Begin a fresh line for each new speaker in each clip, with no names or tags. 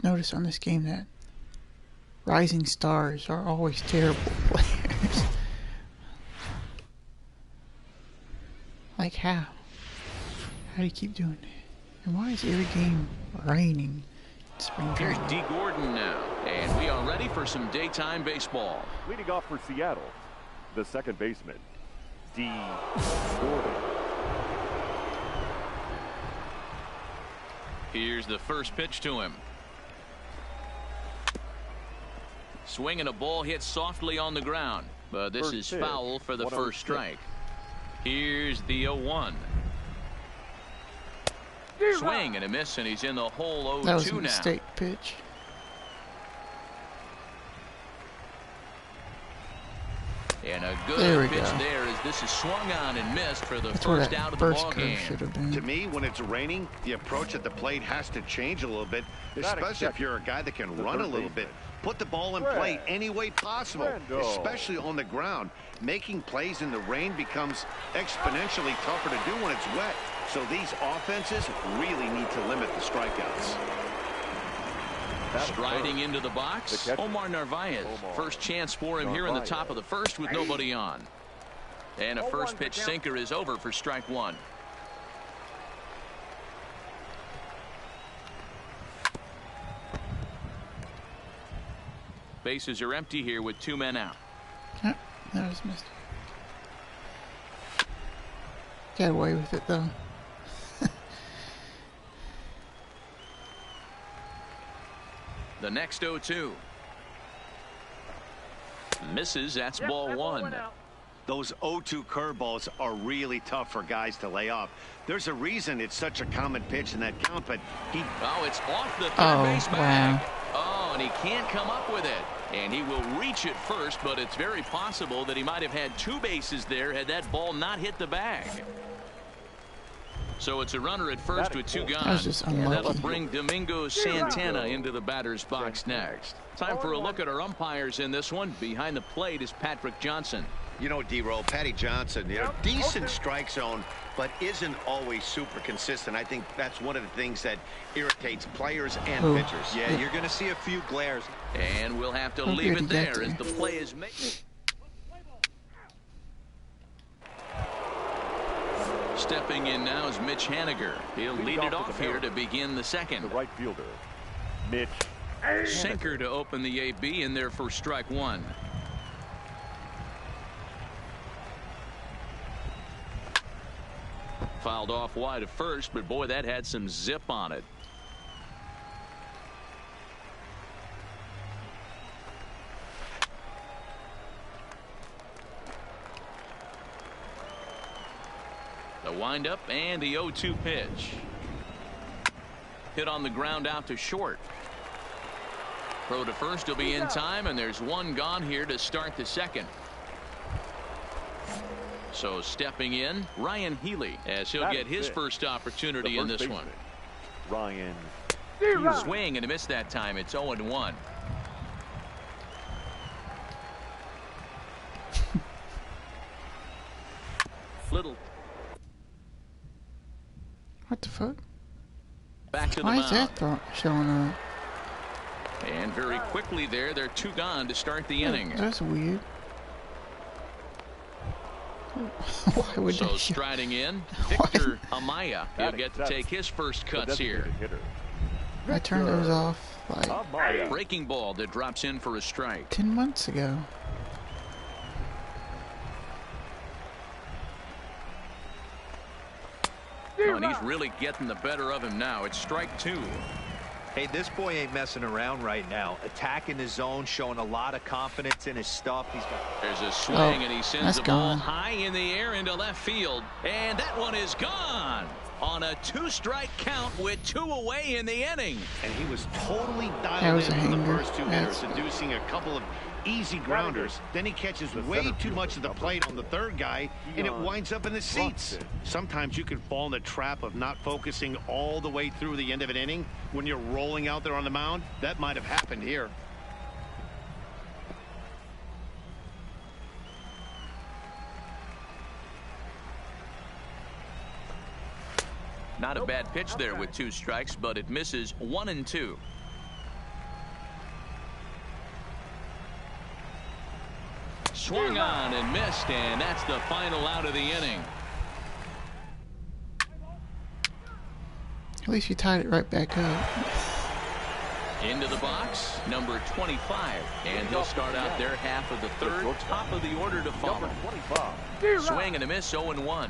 noticed on this game that rising stars are always terrible players. Like how? How do you keep doing that? And why is every game raining? Spring
Here's
training.
D. Gordon now, and we are ready for some daytime baseball.
Leading off for Seattle, the second baseman, D. Gordon.
Here's the first pitch to him. Swing and a ball hit softly on the ground, but this is foul for the first strike. Here's the 0-1. Swing and a miss, and he's in the hole 0-2 now.
That was a mistake pitch.
And a good pitch there as this is swung on and missed for the first out of the ball game.
To me, when it's raining, the approach at the plate has to change a little bit, especially if you're a guy that can run a little bit. Put the ball in play any way possible, especially on the ground. Making plays in the rain becomes exponentially tougher to do when it's wet. So these offenses really need to limit the strikeouts.
Striding into the box, Omar Narvaez. First chance for him here in the top of the first with nobody on. And a first pitch sinker is over for strike one. Bases are empty here with 2 men out.
Yep, that was missed. Got away with it though.
The next 0-2. Misses, that's ball one.
Those 0-2 curveballs are really tough for guys to lay off. There's a reason it's such a common pitch in that count, but he...
Oh, it's off the third base bag.
Wow.
Oh, and he can't come up with it. And he will reach it first, but it's very possible that he might have had 2 bases there had that ball not hit the bag. So it's a runner at first with 2 gone. And that'll bring Domingo Santana into the batter's box next. Time for a look at our umpires in this one. Behind the plate is Patrick Johnson.
You know, D-Roll, Patty Johnson, decent strike zone, but isn't always super consistent. I think that's one of the things that irritates players and pitchers.
Yeah, you're going to see a few glares.
And we'll have to leave it there as the play is made. Stepping in now is Mitch Haniger. He'll lead it off here to begin the second.
The right fielder, Mitch.
Sinker to open the AB in there for strike one. Fouled off wide at first, but boy, that had some zip on it. The windup and the 0-2 pitch. Hit on the ground out to short. Throw to first will be in time, and there's 1 gone here to start the second. So stepping in, Ryan Healy, as he'll get his first opportunity in this one.
Ryan.
Swing and a miss that time. It's 0-1. Little.
What the fuck?
Back to the
Why
mound.
is that showing up?
And very quickly there, they're 2 gone to start the inning.
That's weird. Why would
So
they
striding in, Victor Amaya. He'll get to take his first cuts here.
I turned those off like
Breaking ball that drops in for a strike.
10 months ago.
Oh, and he's really getting the better of him now. It's strike 2.
Hey, this boy ain't messing around right now. Attacking the zone, showing a lot of confidence in his stuff.
There's a swing, and he sends the ball high in the air into left field. And that one is gone on a 2-strike count with 2 away in the inning.
And he was totally dialed in for the first 2 hitters, seducing a couple of easy grounders. Then he catches way too much of the plate on the 3rd guy, and it winds up in the seats. Sometimes you can fall in the trap of not focusing all the way through the end of an inning when you're rolling out there on the mound. That might have happened here.
Not a bad pitch there with 2 strikes, but it misses 1-2. Swung on and missed, and that's the final out of the inning.
At least you tied it right back up.
Into the box, number 25, and he'll start out their half of the third, top of the order to follow. Swing and a miss, 0-1.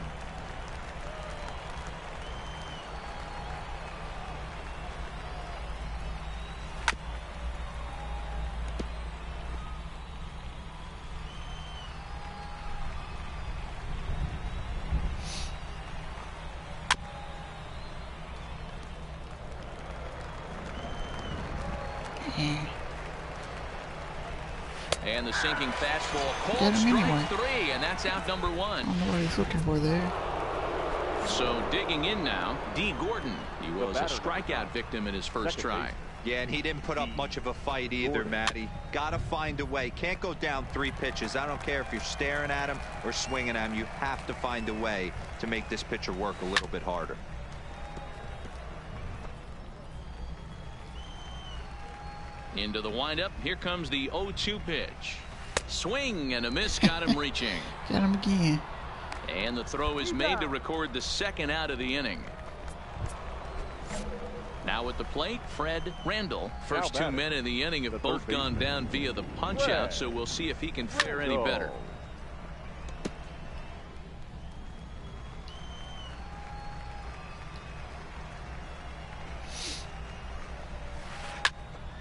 And the sinking fastball, cold strike 3, and that's out number 1.
I don't know what he's looking for there.
So digging in now, D. Gordon. He was a strikeout victim in his first try.
Yeah, and he didn't put up much of a fight either, Matty. Got to find a way. Can't go down 3 pitches. I don't care if you're staring at him or swinging at him. You have to find a way to make this pitcher work a little bit harder.
Into the windup. Here comes the 0-2 pitch. Swing and a miss, got him reaching.
Got him again.
And the throw is made to record the second out of the inning. Now at the plate, Fred Randall. First 2 men in the inning have both gone down via the punch out, so we'll see if he can fare any better.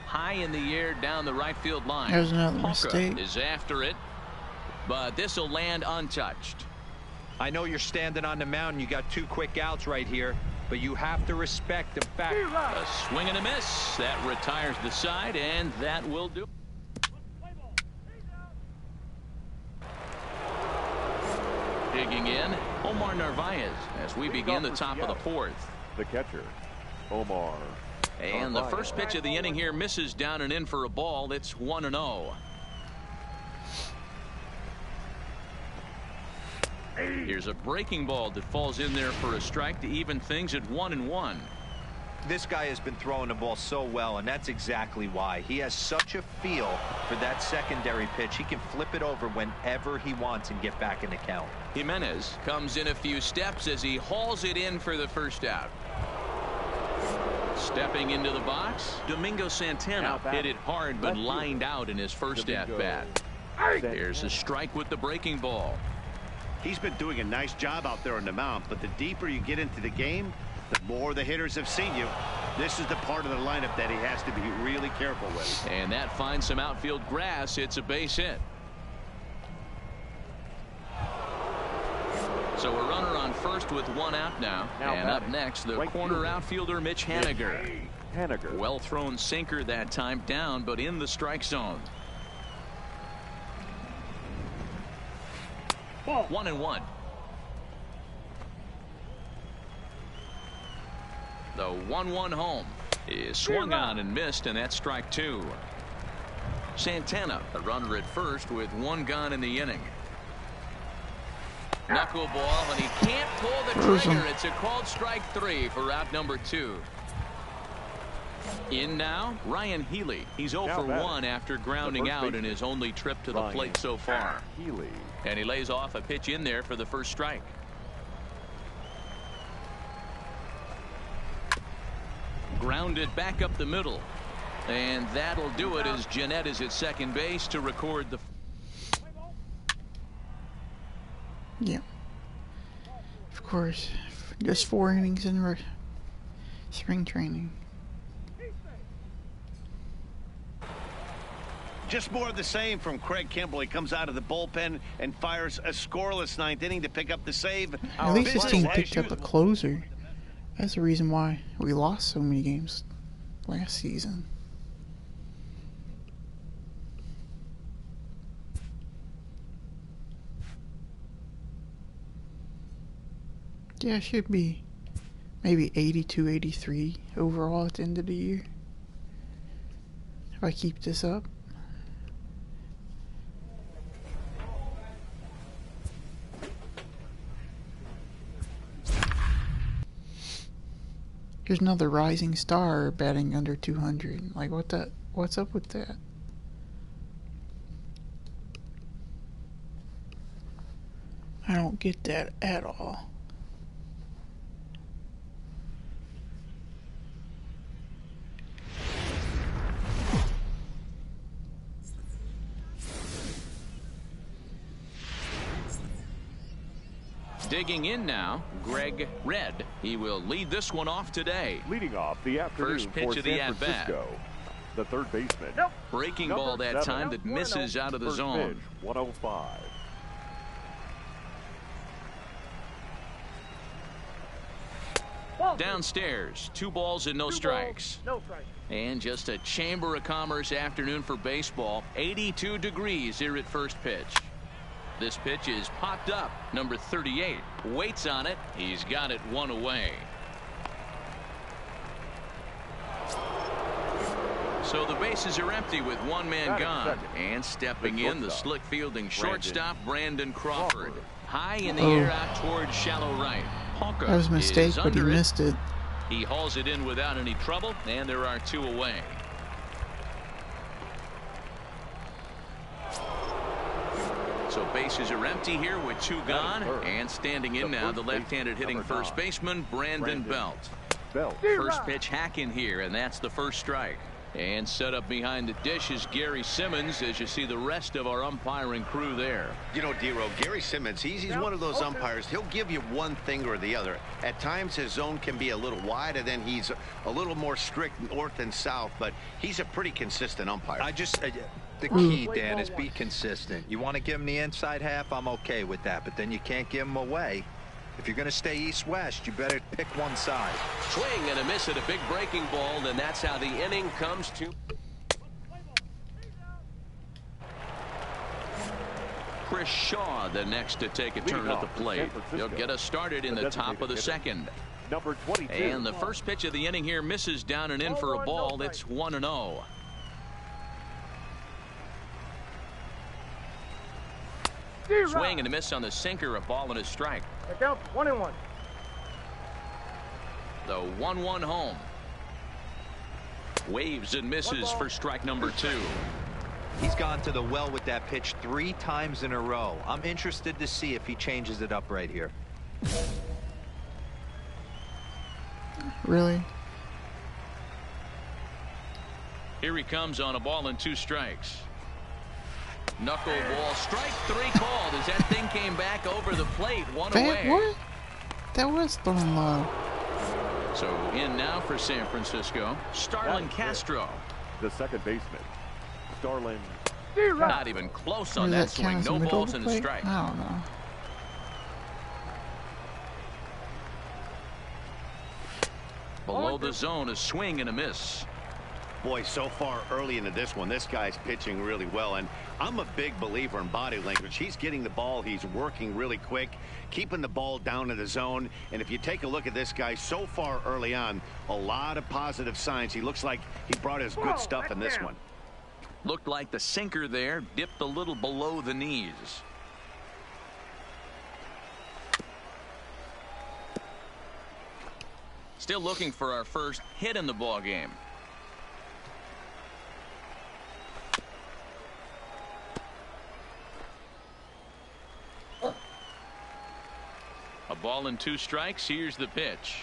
High in the air down the right field line.
There's another mistake.
Is after it, but this will land untouched.
I know you're standing on the mound. You got 2 quick outs right here, but you have to respect the fact.
A swing and a miss. That retires the side, and that will do. Digging in, Omar Narvaez as we begin the top of the 4th.
The catcher, Omar.
And the first pitch of the inning here misses down and in for a ball. It's 1-0. Here's a breaking ball that falls in there for a strike to even things at 1-1.
This guy has been throwing the ball so well, and that's exactly why. He has such a feel for that secondary pitch. He can flip it over whenever he wants and get back in the count.
Jimenez comes in a few steps as he hauls it in for the first out. Stepping into the box, Domingo Santana hit it hard but lined out in his first at-bat. Here's a strike with the breaking ball.
He's been doing a nice job out there on the mound, but the deeper you get into the game, the more the hitters have seen you. This is the part of the lineup that he has to be really careful with.
And that finds some outfield grass. It's a base hit. So a runner on first with 1 out now. And up next, the corner outfielder Mitch Haniger. Well thrown sinker that time, down but in the strike zone. 1-1. The 1-1 home is swung on and missed, and that's strike 2. Santana, a runner at first with 1 gone in the inning. Knuckleball, and he can't pull the trigger. It's a called strike 3 for out number 2. In now, Ryan Healy. He's 0 for 1 after grounding out in his only trip to the plate so far. And he lays off a pitch in there for the first strike. Grounded back up the middle. And that'll do it as Jeanette is at second base to record the.
Yeah. Of course. Just 4 innings in spring training.
Just more of the same from Craig Kimbrell. He comes out of the bullpen and fires a scoreless 9th inning to pick up the save.
At least this team picked up a closer. That's the reason why we lost so many games last season. Yeah, it should be maybe 82, 83 overall at the end of the year. If I keep this up. Here's another rising star batting under 200. Like, what's up with that? I don't get that at all.
Digging in now, Greg Red. He will lead this one off today.
Leading off the afternoon
First pitch
for
of the
San
at-bat.
Francisco, the third baseman.
Breaking
Number
ball that
7.
time that misses out of the
First
zone.
pitch, 105.
Downstairs, 2 balls and no strikes. And just a Chamber of Commerce afternoon for baseball. 82 degrees here at first pitch. This pitch is popped up. Number 38 waits on it. He's got it 1 away. So the bases are empty with 1 man gone. And stepping in, the slick fielding shortstop, Brandon Crawford. High in the air out towards shallow right. Honka
That was a mistake, but he missed it.
He hauls it in without any trouble, and there are 2 away. So bases are empty here with 2 gone. And standing in now, the left-handed hitting first baseman, Brandon Belt. First pitch hack in here, and that's the first strike. And set up behind the dish is Gary Simmons, as you see the rest of our umpiring crew there.
You know, D-Row, Gary Simmons, he's one of those umpires. He'll give you one thing or the other. At times his zone can be a little wide, and then he's a little more strict north and south, but he's a pretty consistent umpire.
The key, Dan, is be consistent. You want to give him the inside half, I'm okay with that, but then you can't give him away. If you're going to stay east-west, you better pick one side.
Swing and a miss at a big breaking ball, and that's how the inning comes to.
Chris Shaw, the next to take a turn at the plate. He'll get us started in the top of the second.
Number 22.
And the first pitch of the inning here misses down and in for a ball. It's 1-0. Swing and a miss on the sinker, a ball and a strike.
It counts 1-1.
The 1-1 home. Waves and misses for strike number 2.
He's gone to the well with that pitch 3 times in a row. I'm interested to see if he changes it up right here.
Really?
Here he comes on a ball and 2 strikes. Knuckleball, strike 3 called as that thing came back over the plate, 1 away.
What? That was thrown low.
So in now for San Francisco, Starlin Castro.
The second baseman, Starlin.
Not even close on that swing. No balls and a strike.
I don't know.
Below the zone, a swing and a miss.
Boy, so far early into this one, this guy's pitching really well, and I'm a big believer in body language. He's getting the ball, he's working really quick, keeping the ball down in the zone, and if you take a look at this guy so far early on, a lot of positive signs. He looks like he brought his good stuff in this one.
Looked like the sinker there dipped a little below the knees. Still looking for our first hit in the ball game. A ball and 2 strikes. Here's the pitch.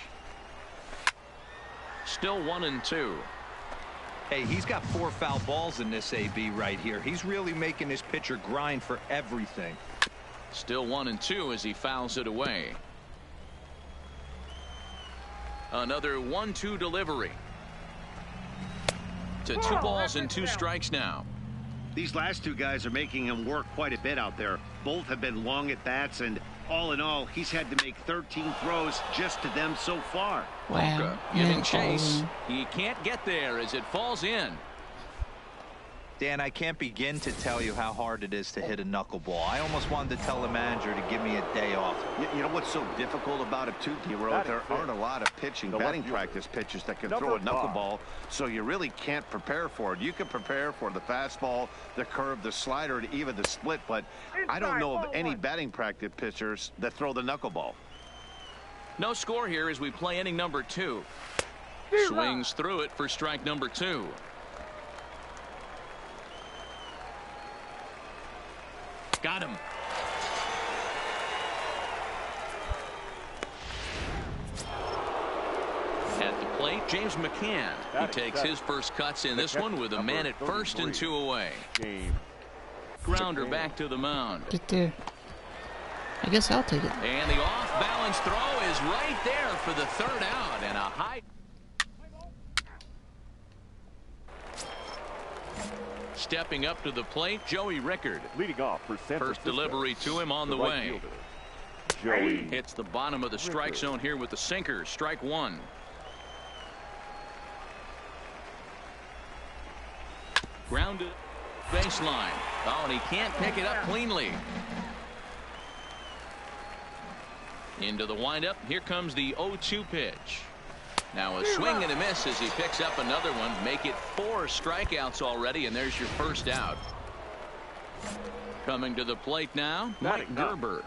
Still 1-2.
Hey, he's got 4 foul balls in this AB right here. He's really making his pitcher grind for everything.
Still 1-2 as he fouls it away. Another 1-2 delivery. To 2 balls and 2 strikes now.
These last 2 guys are making him work quite a bit out there. Both have been long at bats, and all in all, he's had to make 13 throws just to them so far.
Wow.
Giving chase. He can't get there as it falls in.
Dan, I can't begin to tell you how hard it is to hit a knuckleball. I almost wanted to tell the manager to give me a day off.
You know what's so difficult about it too, D-Row? There aren't a lot of batting practice pitchers that can throw a knuckleball, so you really can't prepare for it. You can prepare for the fastball, the curve, the slider, and even the split, but I don't know of any batting practice pitchers that throw the knuckleball.
No score here as we play inning number 2. Swings through it for strike number 2. Got him. plate, James McCann. He takes his first cuts in this one with a man at first and 2 away. Grounder back to the mound.
Get there. I guess I'll take it.
And the off-balance throw is right there for the 3rd out, and a high. Stepping up to the plate, Joey Rickard.
Leading off for San
First
Francisco,
delivery to him on the
right
way.
fielder, Joey
Hits the bottom of the strike zone here with the sinker. Strike 1. Grounded baseline. Oh, and he can't pick it up cleanly. Into the windup. Here comes the 0-2 pitch. Now a swing and a miss as he picks up another one. Make it 4 strikeouts already, and there's your first out. Coming to the plate now, Mike Gerber.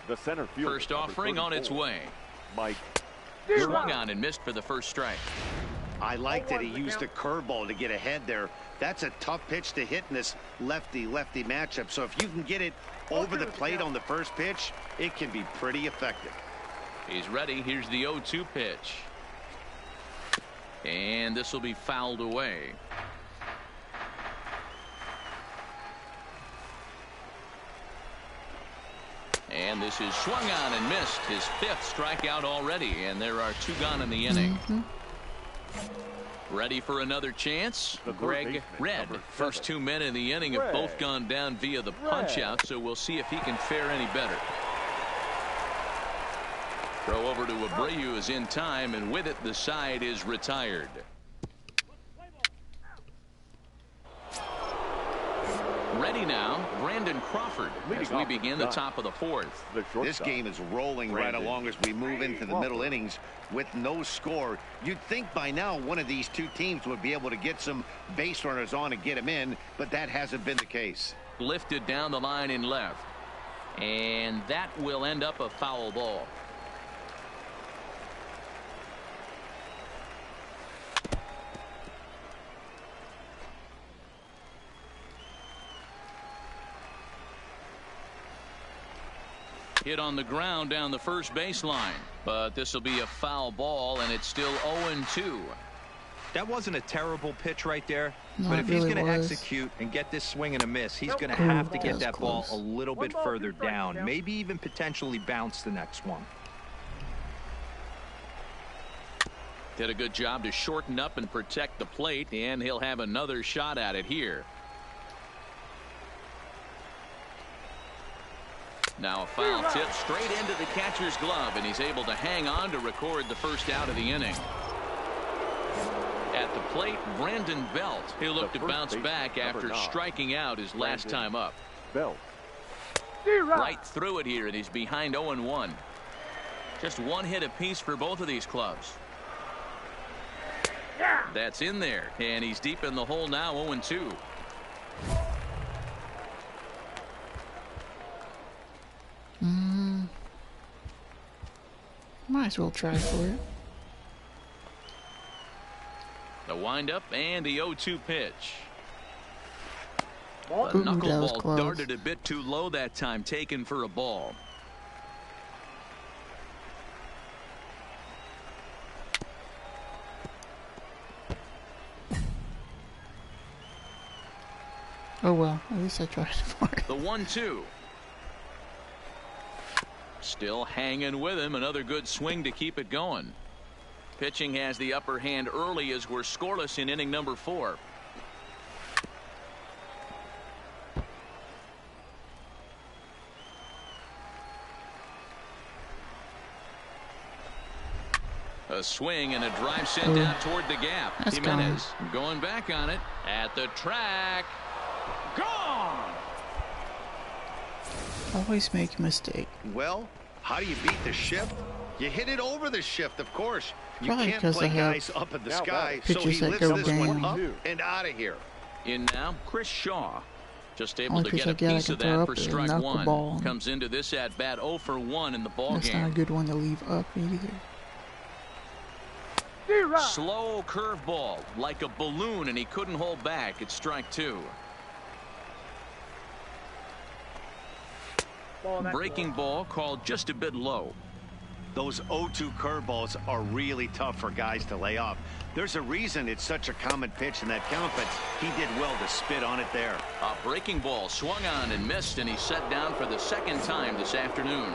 the center fielder.
First offering on its way.
Mike.
Swung on and missed for the first strike.
I like that he used the curveball to get ahead there. That's a tough pitch to hit in this lefty-lefty matchup. So if you can get it over the plate on the first pitch, it can be pretty effective.
He's ready. Here's the 0-2 pitch. And this will be fouled away. And this is swung on and missed. His 5th strikeout already. And there are 2 gone in the inning. Ready for another chance. Greg Red. First 2 men in the inning have both gone down via the punch out, so we'll see if he can fare any better. Throw over to Abreu is in time, and with it the side is retired. Ready now, Brandon Crawford, as we begin the top of the 4th.
This game is rolling right along as we move into the middle innings with no score. You'd think by now one of these 2 teams would be able to get some base runners on and get them in, but that hasn't been the case.
Lifted down the line in left. And that will end up a foul ball. Hit on the ground down the first baseline, but this will be a foul ball, and it's still 0-2.
That wasn't a terrible pitch right there,
No,
but if
it
he's
really
going to
was.
execute and get this swing and a miss, he's going to have to get that ball
close.
a little bit further down, maybe even potentially bounce the next one.
Did a good job to shorten up and protect the plate, and he'll have another shot at it here. Now a foul tip straight into the catcher's glove, and he's able to hang on to record the first out of the inning. At the plate, Brandon Belt. He'll look to bounce back after striking out his last time up.
Belt.
Right through it here, and he's behind 0-1. Just 1 hit apiece for both of these clubs. That's in there, and he's deep in the hole now, 0-2.
Might as well try for it.
The windup and the 0-2 pitch. The
Ooh, that was
knuckleball
close.
darted a bit too low that time, taken for a ball.
Oh well, at least I tried for it.
The 1-2. Still hanging with him. Another good swing to keep it going. Pitching has the upper hand early as we're scoreless in inning number 4. A swing and a drive sent out toward the gap.
That's
Jimenez going back on it at the track. Gone.
Always make a mistake.
Well, how do you beat the shift? You hit it over the shift, of course. You
Probably
can't
'cause
play
I have
guys up in the sky, so
pitches
he
that
lifts
go
this one
down.
up and out of here.
In now, Chris Shaw. Just able
Only
to
pitch
get a
I get, I
piece
can
of
throw
that
up
for
and
strike
knock the
1.
ball.
Comes into this at bat 0 for 1 in the ball
That's not a
game.
good one to leave up either.
Slow curveball like a balloon, and he couldn't hold back. It's strike 2. Breaking ball called just a bit low.
Those 0-2 curveballs are really tough for guys to lay off. There's a reason it's such a common pitch in that count, but he did well to spit on it there.
A breaking ball swung on and missed, and he's set down for the second time this afternoon.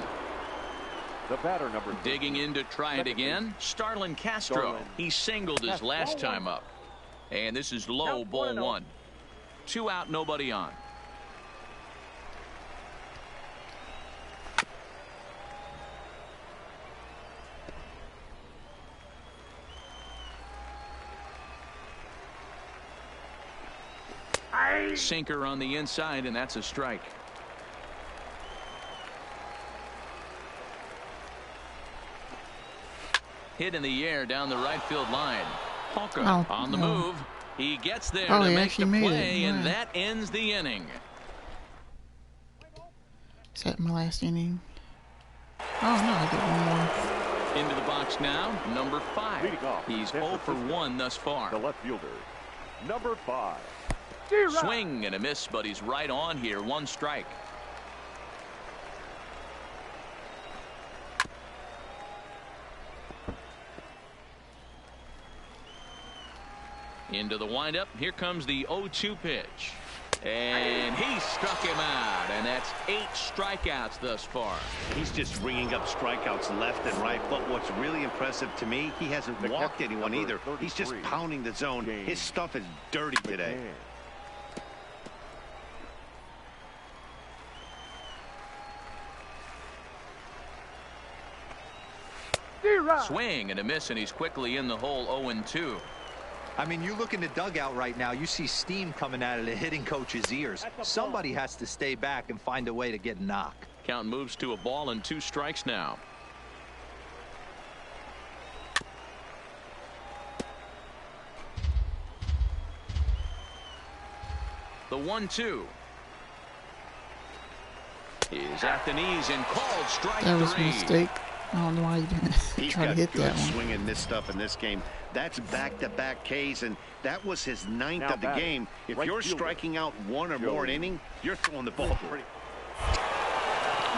The batter, number 2.
Digging in to try it again, Starlin Castro. He singled his last time up. And this is low, ball 1. 2 out, nobody on. Sinker on the inside, and that's a strike. Hit in the air down the right field line. Hawker on the move. He gets there to make the play, and that ends the inning.
Is that my last inning? Oh, no, I get one more.
Into the box now, number 5. He's 0 for 1 thus far.
The left fielder, number 5.
Swing and a miss, but he's right on here. 1 strike. Into the windup. Here comes the 0-2 pitch. And he struck him out. And that's 8 strikeouts thus far.
He's just ringing up strikeouts left and right. But what's really impressive to me, he hasn't walked anyone either. He's just pounding the zone. His stuff is dirty today.
Swing and a miss, and he's quickly in the hole. 0-2.
I mean, you look in the dugout right now, you see steam coming out of the hitting coach's ears. Somebody has to stay back and find a way to get a knock.
Count moves to a ball and 2 strikes now. The 1-2 is at the knees and called strike 3.
That was a mistake. I don't know why he didn't try to hit that one.
He's got good swing and miss stuff in this game. That's back-to-back Ks, and that was his 9th of the game. If you're striking out 1 or more an inning, you're throwing the ball pretty.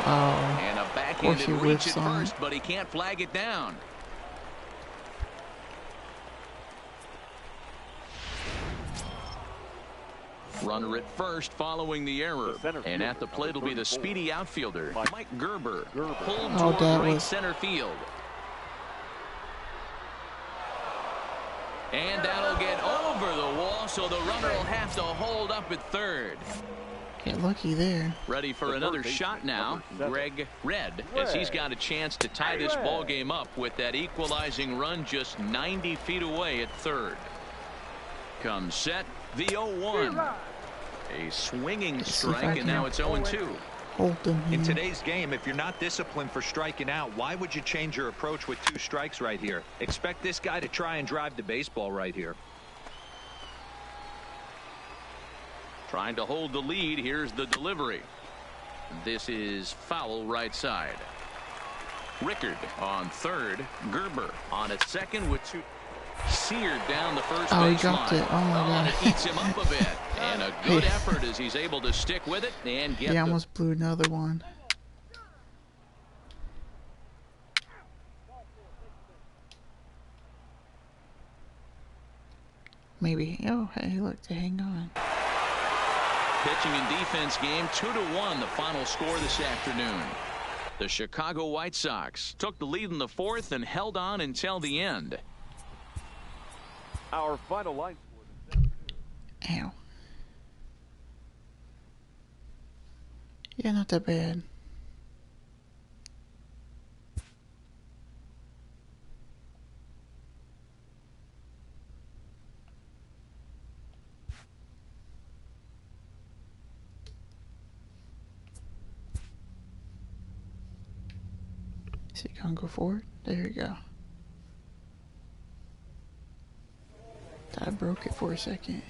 And a backhanded reach at first, but he can't flag it down. Runner at first following the error. And at the plate will be the speedy outfielder, Mike Gerber. Pulled toward right center field. And that'll get over the wall, so the runner will have to hold up at third.
Get lucky there.
Ready for another shot now, Greg Red, as he's got a chance to tie this ball game up with that equalizing run just 90 feet away at third. Comes set, the 0-1. A swinging strike, and now it's 0-2.
In today's game, if you're not disciplined for striking out, why would you change your approach with 2 strikes right here? Expect this guy to try and drive the baseball right here.
Trying to hold the lead. Here's the delivery. This is foul right side. Rickard on third. Gerber on at second with 2. Seared down the first baseline.
He dropped it. Oh my God.
It eats him up a bit. And a good effort as he's able to stick with it and get.
He almost blew another one. Maybe. Oh, hey, look, to hang on.
Pitching and defense game 2-1, the final score this afternoon. The Chicago White Sox took the lead in the 4th and held on until the end.
Our final line.
Ow. Yeah, not that bad. Is it gonna go forward? There we go. I broke it for a second.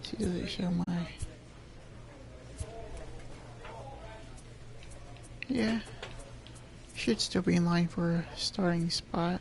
See, does it show my... Yeah. Should still be in line for a starting spot.